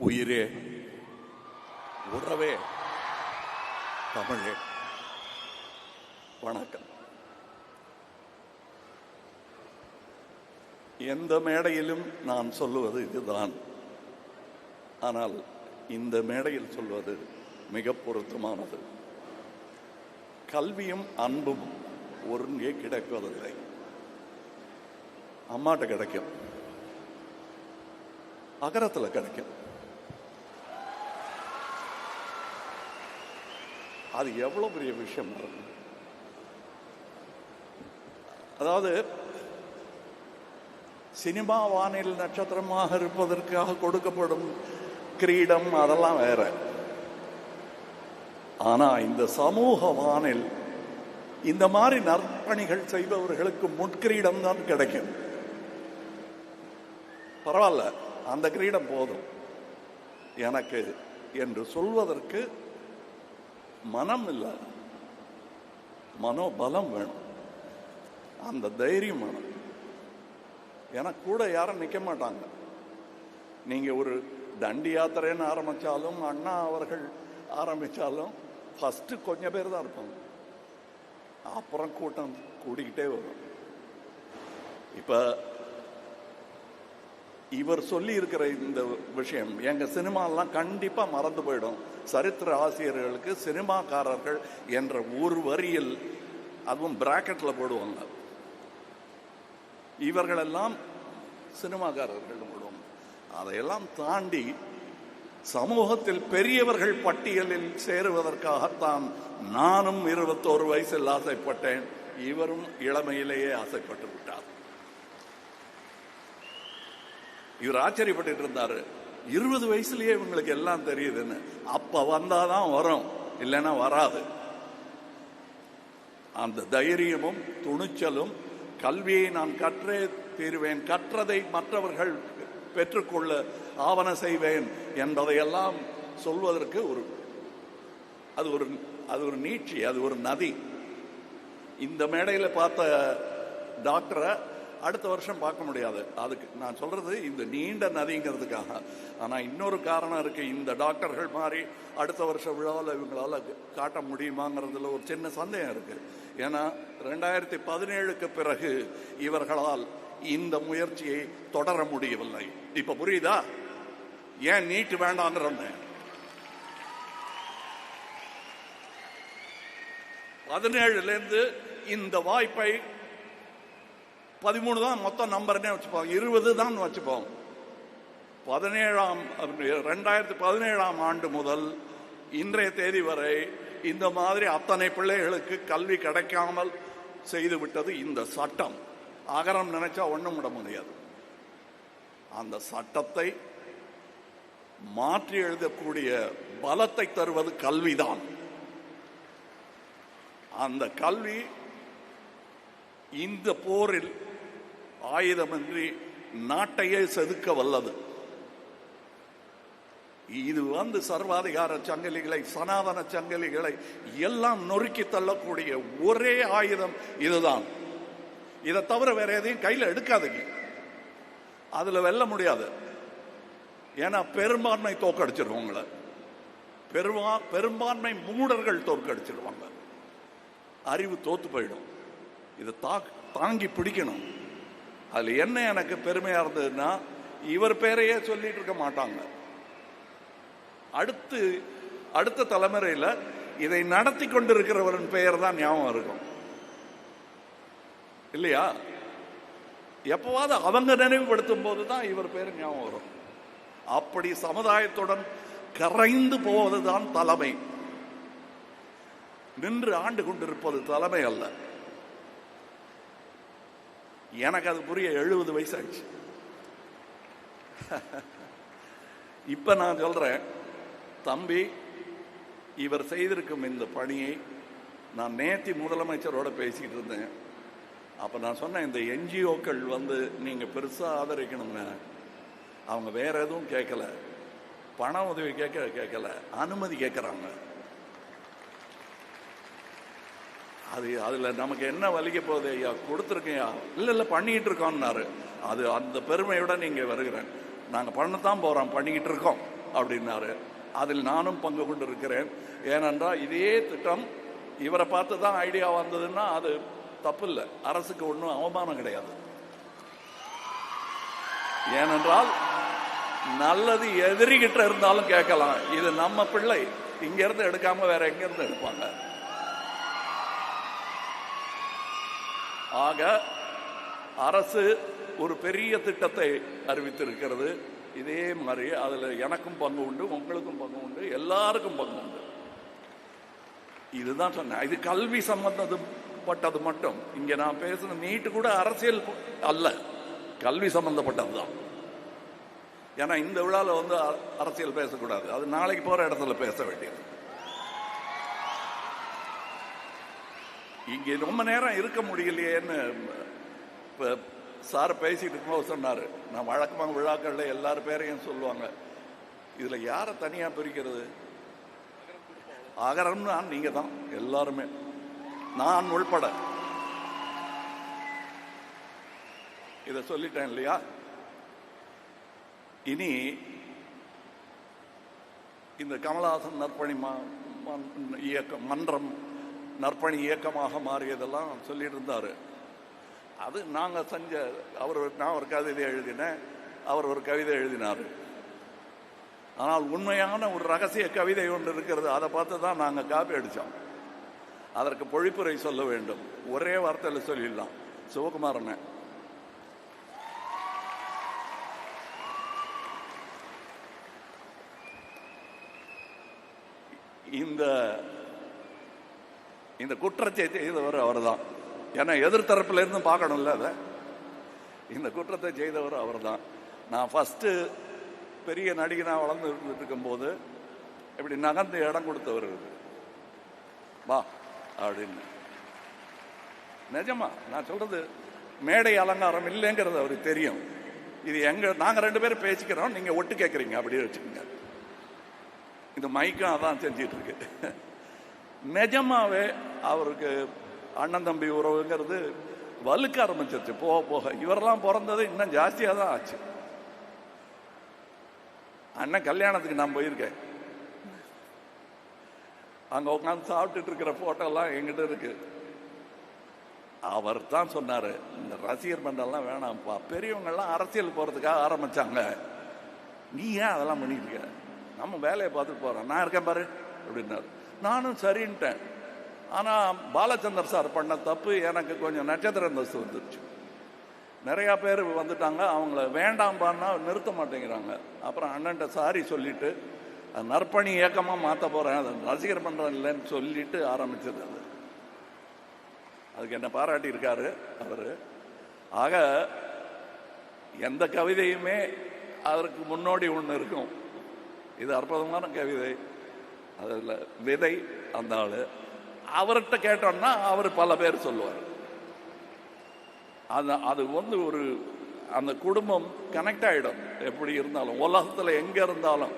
உயிரே, உறவே, தமிழே, வணக்கம். எந்த மேடையிலும் நான் சொல்லுவது இதுதான். ஆனால் இந்த மேடையில் சொல்வது மிக பொருத்தமானது. கல்வியும் அன்பும் ஒருங்கே கிடைப்பதில்லை. அம்மாட்ட கிடைக்கும், அகரத்தில் கிடைக்கும். அது எவ்வளவு பெரிய விஷயம். அதாவது சினிமா வானில் நட்சத்திரமாக இருப்பதற்காக கொடுக்கப்படும் கிரீடம் அதெல்லாம் வேற. ஆனா இந்த சமூக வானில் இந்த மாதிரி நற்பணிகள் செய்பவர்களுக்கு முட்கிரீடம் தான் கிடைக்கும். பரவாயில்ல, அந்த கிரீடம் போதும் எனக்கு என்று சொல்வதற்கு மனம் இல்லை, மனோபலம் வேணும், அந்த தைரியம் வேணும். எனக்கு கூட யாரும் நிற்க மாட்டாங்க. நீங்க ஒரு தண்டி யாத்திரைன்னு ஆரம்பிச்சாலும், அண்ணா அவர்கள் ஆரம்பிச்சாலும் ஃபர்ஸ்ட் கொஞ்சம் பேர் தான் இருப்பாங்க, அப்புறம் கூட்டம் கூடிக்கிட்டே வரும். இப்ப இவர் சொல்லி இருக்கிற இந்த விஷயம் எங்க சினிமாலாம் கண்டிப்பா மறந்து போயிடும். சரித்திர ஆசிரியர்களுக்கு சினிமாக்காரர்கள் என்ற ஒரு வரியில், அதுவும் பிராக்கெட்ல போடுவாங்க, இவர்களெல்லாம் சினிமாக்காரர்கள் போடுவாங்க. அதையெல்லாம் தாண்டி சமூகத்தில் பெரியவர்கள் பட்டியலில் சேருவதற்காகத்தான் நானும் 21 வயசில் ஆசைப்பட்டேன். இவரும் இளமையிலேயே ஆசைப்பட்டு விட்டார். இவர் ஆச்சரியப்பட்டு இருந்தாரு, 20 வயசுலயே இவங்களுக்கு எல்லாம் தெரியுதுன்னு. அப்ப வந்தாதான் வரும், இல்லைன்னா வராது. அந்த தைரியமும் துணிச்சலும், கல்வியை நான் கற்றே தீருவேன், கற்றதை மற்றவர்கள் பெற்றுக்கொள்ள ஆவண செய்வேன் என்பதையெல்லாம் சொல்வதற்கு அது ஒரு நீட்சி, அது ஒரு நதி. இந்த மேடையில் பார்த்த டாக்டரை அடுத்த வருஷம் பார்க்க முடியாது. அதுக்கு நான் சொல்றது இந்த நீண்ட நதிங்கிறதுக்காக. ஆனா இன்னொரு காரணம் இருக்கு. இந்த டாக்டர்கள் மாதிரி அடுத்த வருஷ விழாவில் இவங்களால காட்ட முடியுமாங்கிறதுல ஒரு சின்ன சந்தேகம் இருக்கு. ஏன்னா 2017க்கு பிறகு இவர்களால் இந்த முயற்சியை தொடர முடியவில்லை. இப்ப புரியுதா ஏன் நீட்டு வேண்டாங்கிற? 17லேருந்து இந்த வாய்ப்பை 13 தான் மொத்தம் நம்பர்னே வச்சுப்போம், 20 தான் வச்சுப்போம். 2017ஆம் ஆண்டு முதல் இன்றைய தேதி வரை இந்த மாதிரி அத்தனை பிள்ளைகளுக்கு கல்வி கிடைக்காமல் செய்து விட்டது இந்த சட்டம். அகரம் நினைச்சா ஒண்ணும் விட முடியாது. அந்த சட்டத்தை மாற்றி எழுதக்கூடிய பலத்தை தருவது கல்விதான். அந்த கல்வி இந்த போரில் ஆயுதமின்றி நாட்டையே செதுக்க வல்லது. இது சர்வாதிகார சங்கிலிகளை, சனாதன சங்கிலிகளை எல்லாம் நொறுக்கி தள்ளக்கூடிய ஒரே ஆயுதம் இதுதான். இதை தவிர வேற எதையும் கையில் எடுக்காதீங்க. அதுல வெல்ல முடியாது. ஏன்னா பெரும்பான்மை தோக்கடிச்சிருவாங்க, பெரும்பான்மை மூடர்கள் தோற்கடிச்சிருவாங்க, அறிவு தோத்து போயிடும். இதை தாங்கி பிடிக்கணும். அதுல என்ன எனக்கு பெருமையா இருந்ததுன்னா, இவர் பேரையே சொல்லிட்டு இருக்க மாட்டாங்க. அடுத்த தலைமுறையில் இதை நடத்தி கொண்டிருக்கிறவரின் பெயர் தான் ஞாபகம் இருக்கும், இல்லையா? எப்பவாவது அவங்க நினைவுபடுத்தும் போதுதான் இவர் பேர் ஞாபகம் வரும். அப்படி சமுதாயத்துடன் கரைந்து போவதுதான் தலைமை. நின்று ஆண்டு கொண்டிருப்பது தலைமை அல்ல. எனக்கு அது புரிய 70 வயசு ஆயிடுச்சு. இப்ப நான் சொல்றேன், தம்பி, இவர் செய்திருக்கும் இந்த பணியை நான் நேத்தி முதலமைச்சரோட பேசிட்டு இருந்தேன். அப்ப நான் சொன்னேன், இந்த என்ஜிஓக்கள் நீங்க பெருசா ஆதரிக்கணுங்க. அவங்க வேற எதுவும் கேட்கல, பண உதவி கேட்கல, அனுமதி கேட்கறாங்க. அதுல நமக்கு என்ன வலிக்க போகுது? ஐயா கொடுத்துருக்கையா? இல்ல பண்ணிட்டு இருக்கோம்னாரு. அது அந்த பெருமையோட நீங்க வருகிறேன். நாங்க பண்ணத்தான் போறோம், பண்ணிக்கிட்டு இருக்கோம். அப்படின்னாரு. அதில் நானும் பங்கு கொண்டிருக்கிறேன். ஏனென்றால் இதே திட்டம் இவரை பார்த்து தான் ஐடியா வந்ததுன்னா அது தப்பு இல்லை, அரசுக்கு ஒன்றும் அவமானம் கிடையாது. ஏனென்றால் நல்லது எதிரிகிட்ட இருந்தாலும் கேட்கலாம், இது நம்ம பிள்ளை, இங்க இருந்து எடுக்காம வேற எங்க இருந்து எடுப்பாங்க. ஆக அரசு ஒரு பெரிய திட்டத்தை அறிவித்திருக்கிறது. இதே மாதிரி அதுல எனக்கும் பங்கு உண்டு, உங்களுக்கும் பங்கு உண்டு, எல்லாருக்கும் பங்கு உண்டு. இதுதான் சொன்னேன். இது கல்வி சம்பந்தப்பட்டது மட்டும். இங்க நான் பேசுன நீட்டு கூட அரசியல் அல்ல, கல்வி சம்பந்தப்பட்டதுதான். ஏன்னா இந்த விழாவில் வந்து அரசியல் பேசக்கூடாது, அது நாளைக்கு போற இடத்துல பேச வேண்டியது. இங்க ரொம்ப நேரம் இருக்க முடியலையேன்னு சார் பேசிட்டு இருக்கும்போது சொன்னாரு. நான் வழக்கமாக விழாக்கள்ல எல்லாரும் பேரையும் சொல்லுவாங்க, இதுல யாரை தனியா பிரிக்கிறது? அகரம்னா நீங்க தான், எல்லாருமே, நான் உள்பட. இத சொல்லிட்டேன் இல்லையா? இனி இந்த கமலஹாசன் நற்பணி இயக்கம் மன்றம் நற்பணி இயக்கமாக மாறியதெல்லாம் சொல்லிட்டு இருந்தாரு. அது நாங்க செஞ்ச, நான் ஒரு கவிதை எழுதினேன், அவர் ஒரு கவிதை எழுதினார். ஆனால் உண்மையான ஒரு ரகசிய கவிதை ஒன்று இருக்கிறது, அதை பார்த்து தான் நாங்கள் காப்பி அடித்தோம். அதற்கு பொழிப்புரை சொல்ல வேண்டும். ஒரே வார்த்தையில் சொல்லிடலாம், சிவகுமாரன். இந்த குற்றத்தை செய்தவர் அவர் தான். ஏன்னா எதிர்த்தரப்புல இருந்து பார்க்கணும்ல, அதை இந்த குற்றத்தை செய்தவர் அவர் தான். நான் ஃபர்ஸ்ட் பெரிய நடிகனா வளர்ந்து இருக்கும் போது இப்படி நகர்ந்து இடம் கொடுத்தவர், வா அப்படின்னு. நிஜமா நான் சொல்றது மேடை அலங்காரம் இல்லைங்கிறது அவருக்கு தெரியும். இது நாங்க 2 பேரும் பேசிக்கிறோம், நீங்க ஒட்டு கேட்கறீங்க, அப்படியே வச்சுக்கோங்க. இந்த மைக்கம் அதான் செஞ்சிட்டு இருக்கு. நிஜமாவே அவருக்கு அண்ணன் தம்பி உறவுங்கிறது வலுக்க ஆரம்பிச்சிருச்சு போக போக. இவரெல்லாம் பிறந்தது இன்னும் ஜாஸ்தியா தான் ஆச்சு. அண்ணன் கல்யாணத்துக்கு நான் போயிருக்கேன், அங்க உட்காந்து சாப்பிட்டுட்டு இருக்கிற போட்டோ எல்லாம் எங்கிட்ட இருக்கு. அவர் தான் சொன்னாரு, இந்த ரசிகர் மன்றம்லாம் வேணாம்ப்பா, பெரியவங்க எல்லாம் அரசியல் போறதுக்காக ஆரம்பிச்சாங்க, நீ ஏன் அதெல்லாம் பண்ணிட்டு இருக்க, நம்ம வேலையை பார்த்துட்டு போறோம், நான் இருக்கேன் பாரு அப்படின்னாரு. நானும் சரின்ட்டேன். ஆனா பாலச்சந்தர் சார் பண்ண தப்பு, எனக்கு கொஞ்சம் நட்சத்திர அந்தஸ்து வந்துருச்சு. நிறைய பேர் வந்துட்டாங்க, அவங்கள வேண்டாம்பான்னா நிறுத்த மாட்டேங்கிறாங்க. அப்புறம் அண்ணன்ட்ட சாரி சொல்லிட்டு நற்பணி இயக்கமா மாற்ற போறேன், அது ரசிகர் மன்றம் இல்லைன்னு சொல்லிட்டு ஆரம்பிச்சது. அது அதுக்கு என்ன பாராட்டி இருக்காரு அவரு. ஆக எந்த கவிதையுமே அதற்கு முன்னோடி ஒன்று இருக்கும். இது அற்புதமான கவிதை, அதில் விதை அந்த ஆளு. அவர்கிட்ட கேட்டோம்னா அவர் பல பேர் சொல்லுவார். அது வந்து ஒரு அந்த குடும்பம் கனெக்ட் ஆயிடும். எப்படி இருந்தாலும் உலகத்தில் எங்க இருந்தாலும்.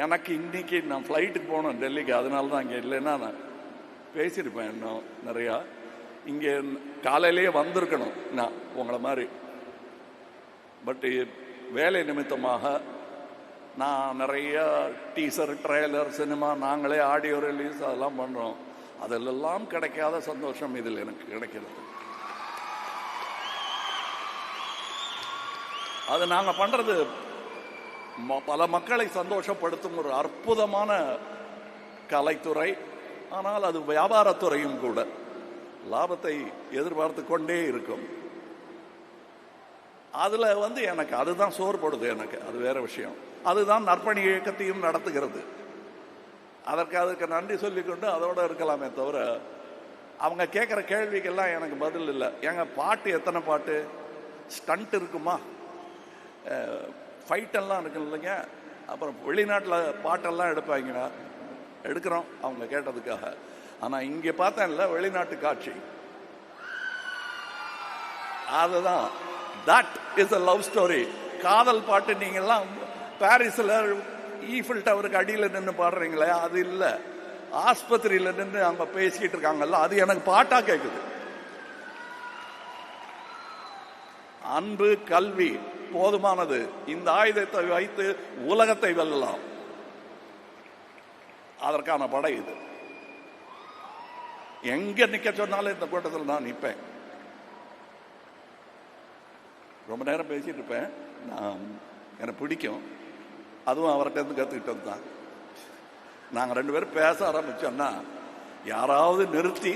எனக்கு இன்னைக்கு நான் ஃப்ளைட்டுக்கு போனோம் டெல்லிக்கு, அதனால தான் இங்கே இல்லைன்னா நான் பேசியிருப்பேன் இன்னும் நிறையா. இங்கே காலையிலேயே வந்திருக்கணும் நான் உங்களை மாதிரி. பட் வேலை நிமித்தமாக நான் நிறைய டீசர், ட்ரெய்லர், சினிமா, நாங்களே ஆடியோ ரிலீஸ் அதெல்லாம் பண்ணுறோம். அதிலெல்லாம் கிடைக்காத சந்தோஷம் இதில் எனக்கு கிடைக்கிறது. அது நாங்கள் பண்ணுறது பல மக்களை சந்தோஷப்படுத்தும் ஒரு அற்புதமான கலைத்துறை. ஆனால் அது வியாபாரத்துறையும் கூட, லாபத்தை எதிர்பார்த்து கொண்டே இருக்கும். அதுல வந்து எனக்கு அதுதான் சோர்படுது. எனக்கு அது வேற விஷயம். அதுதான் நற்பணி இயக்கத்தையும் நடத்துகிறது. அதுக்கு நன்றி சொல்லிக்கொண்டு அதோட இருக்கலாமே தவிர, அவங்க கேட்குற கேள்விக்கெல்லாம் எனக்கு பதில் இல்லை. எங்க பாட்டு எத்தனை பாட்டு, ஸ்டண்ட் இருக்குமா, ஃபைட்டெல்லாம் இருக்கு இல்லைங்க. அப்புறம் வெளிநாட்டில் பாட்டெல்லாம் எடுப்பாங்க, எடுக்கிறோம் அவங்க கேட்டதுக்காக. ஆனால் இங்கே பார்த்தேன்ல வெளிநாட்டு காட்சி, அதுதான் that is a love story. காதல் பாட்டு நீங்கெல்லாம் பாரிஸில் ஈஃபில் டவருக்கு அடியில் நின்று பாடுறீங்களே, அது இல்லை. ஆஸ்பத்திரியில் நின்று அவங்க பேசிக்கிட்டு இருக்காங்கல்ல, அது எனக்கு பாட்டா கேட்குது. அன்பு, கல்வி, போதுமானது. இந்த ஆயுதத்தை வைத்து உலகத்தை வெல்லலாம். அதற்கான படை இது. எங்க நிக்க சொன்னாலும் இந்த கூட்டத்தில் நான் நிற்பேன். ரொம்ப நேரம் பேசிட்டு இருப்பேன். நான் எனக்கு பிடிக்கும். அதுவும் அவர்கிட்ட இருந்து கற்றுக்கிட்டது தான். நாங்கள் 2 பேரும் பேச ஆரம்பிச்சோம்னா யாராவது நிறுத்தி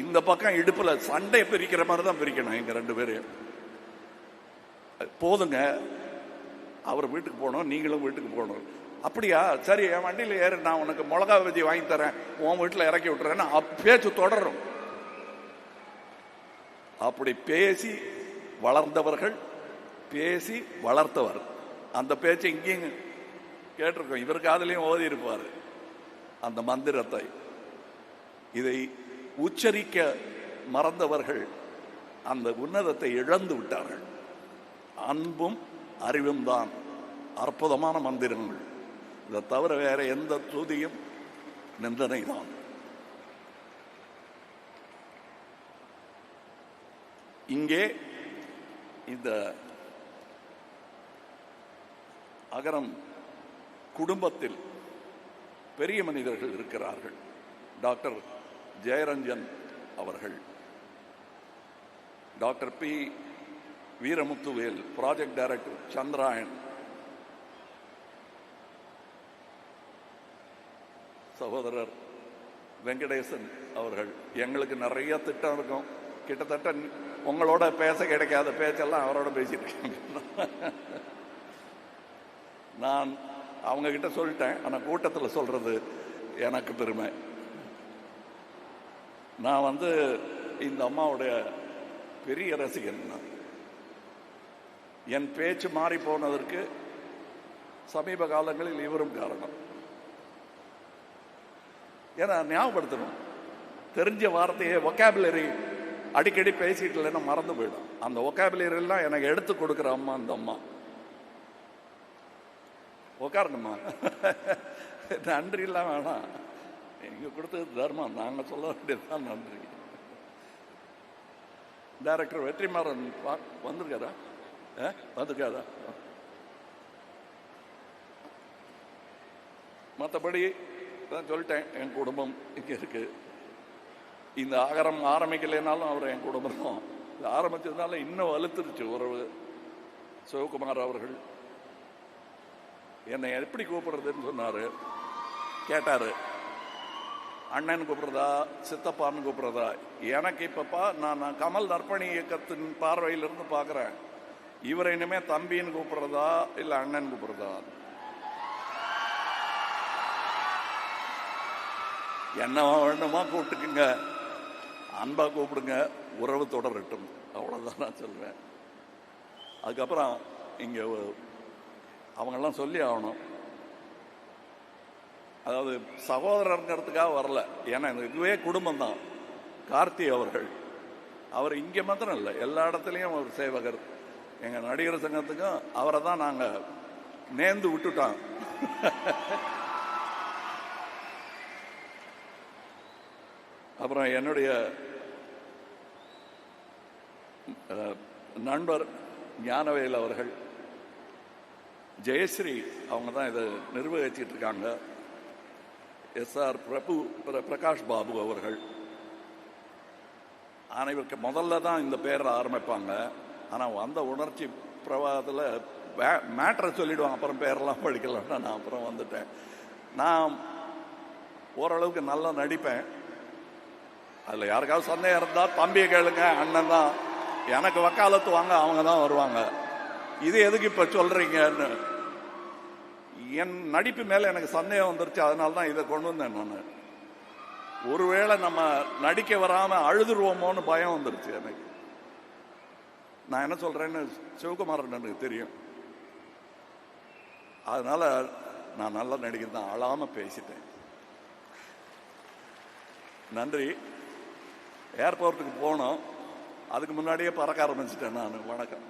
இந்த பக்கம் இடுப்புல சண்டை பிரிக்கிற மாதிரி தான் பிரிக்கணும். எங்க 2 பேரையும் போதுங்க, அவர் வீட்டுக்கு போகணும், நீங்களும் வீட்டுக்கு போகணும். அப்படியா, சரி, என் வண்டியில் ஏறு, நான் உனக்கு மிளகா பஜ்ஜி வாங்கி தரேன், உன் வீட்டில் இறக்கி விட்டுறேன்னு பேச்சு தொடரும். அப்படி பேசி வளர்ந்தவர்கள், பேசி வளர்த்தவர். அந்த பேச்சு இங்கேயும் கேட்டிருக்கோம். இவர் காதலையும் ஓதி இருப்பார் அந்த மந்திரத்தை. இதை உச்சரிக்க மறந்தவர்கள் அந்த உன்னதத்தை இழந்து விட்டார்கள். அன்பும் அறிவும் தான் அற்புதமான மந்திரங்கள். இதை தவிர வேற எந்த துதியும் நிந்தனை தான். இங்கே இந்த அகரம் குடும்பத்தில் பெரிய மனிதர்கள் இருக்கிறார்கள். டாக்டர் ஜெயரஞ்சன் அவர்கள், doctor P Veeramuthuvel, project director Chandrayaan, சகோதரர் வெங்கடேசன் அவர்கள். எங்களுக்கு நிறைய திட்டம் இருக்கும். கிட்டத்தட்ட உங்களோட பேச கிடைக்காத பேச்செல்லாம் அவரோட பேசியிருக்கேன். நான் அவங்க கிட்ட சொல்லிட்டேன். ஆனால் கூட்டத்தில் சொல்றது எனக்கு பெருமை. நான் இந்த அம்மாவுடைய பெரிய ரசிகன். என் பேச்சு மாறி போனதற்கு சமீப காலங்களில் இவரும் காரணம். ஏன்னா ஞாபகப்படுத்தணும், தெரிஞ்ச வார்த்தையை ஒகாபுலரி அடிக்கடி பேசிட்டு இல்லைன்னா மறந்து போயிடும். அந்த ஒகாபுலரி எல்லாம் எனக்கு எடுத்து கொடுக்குற அம்மா அந்த அம்மா. உட்காரணுமா? நன்றி இல்லாம வேணாம், நீங்க கொடுத்தது தர்மம், நாங்க சொல்ல வேண்டியதுதான் நன்றி. டைரக்டர் வெற்றிமாறன் வந்திருக்காரா? வந்துருக்காரா? மற்றபடி தான் சொல்லிட்டேன். என் குடும்பம் இங்கே இருக்கு. இந்த ஆகரம் ஆரம்பிக்கலைனாலும் அவர் என் குடும்பம் தான். ஆரம்பிச்சதுனால இன்னும் வலுத்துருச்சு உறவு. சிவகுமார் அவர்கள் என்னை எப்படி கூப்பிடுறதுன்னு சொன்னாரு, கேட்டாரு. அண்ணன் கூப்பிடுறதா, சித்தப்பான்னு கூப்பிடுறதா? எனக்கு இப்பப்பா நான் கமல் நற்பணி இயக்கத்தின் பார்வையிலிருந்து பார்க்குறேன், இவரை இனிமே தம்பின்னு கூப்பிடுறதா இல்லை அண்ணன் கூப்பிடுறதா? என்ன வேணுமா கூப்பிட்டுக்குங்க, அன்பா கூப்பிடுங்க, உறவு தொடரட்டும், அவ்வளோதான் நான் சொல்வேன். அதுக்கப்புறம் இங்கே அவங்கெல்லாம் சொல்லி ஆகணும். அதாவது சகோதரங்கிறதுக்காக வரல, ஏன்னா இதுவே குடும்பம் தான். கார்த்தி அவர்கள், அவர் இங்கே மாத்திரம் இல்லை, எல்லா இடத்துலையும் அவர் சேவகர். எங்கள் நடிகர் சங்கத்துக்கும் அவரை தான் நாங்கள் நேர்ந்து விட்டுட்டோம். அப்புறம் என்னுடைய நண்பர் ஞானவேல் அவர்கள், ஜெயஸ்ரீ அவங்க தான் இதை நிர்வகிச்சிட்டு இருக்காங்க. SR பிரகாஷ் பாபு அவர்கள், அனைவருக்கு முதல்ல தான் இந்த பேரில் ஆரம்பிப்பாங்க. ஆனால் வந்த உணர்ச்சி பிரவாகத்தில் மேட்ரை சொல்லிடுவாங்க, அப்புறம் பேரெல்லாம் படிக்கலாம்னா நான் அப்புறம் வந்துட்டேன். நான் ஓரளவுக்கு நல்லா நடிப்பேன். அதில் யாருக்காவது சந்தேகம் இருந்தால் தம்பியை கேளுங்க, அண்ணன் தான். எனக்கு வக்காலத்து வாங்க அவங்க தான் வருவாங்க. இது எதுக்கு இப்போ சொல்கிறீங்கன்னு என் நடிப்பு மேலே எனக்கு சந்தேகம் வந்துருச்சு. அதனால தான் இதை கொண்டு வந்தேன். நான் ஒருவேளை நம்ம நடிக்க வராமல் அழுதுருவோமோன்னு பயம் வந்துருச்சு எனக்கு. நான் என்ன சொல்கிறேன்னு சிவகுமாரன் எனக்கு தெரியும். அதனால் நான் நல்லா நடிக்கிறது தான், அழாமல் பேசிட்டேன். நன்றி. ஏர்போர்ட்டுக்கு போனோம், அதுக்கு முன்னாடியே பறக்க ஆரம்பிச்சிட்டேன் நான். வணக்கம்.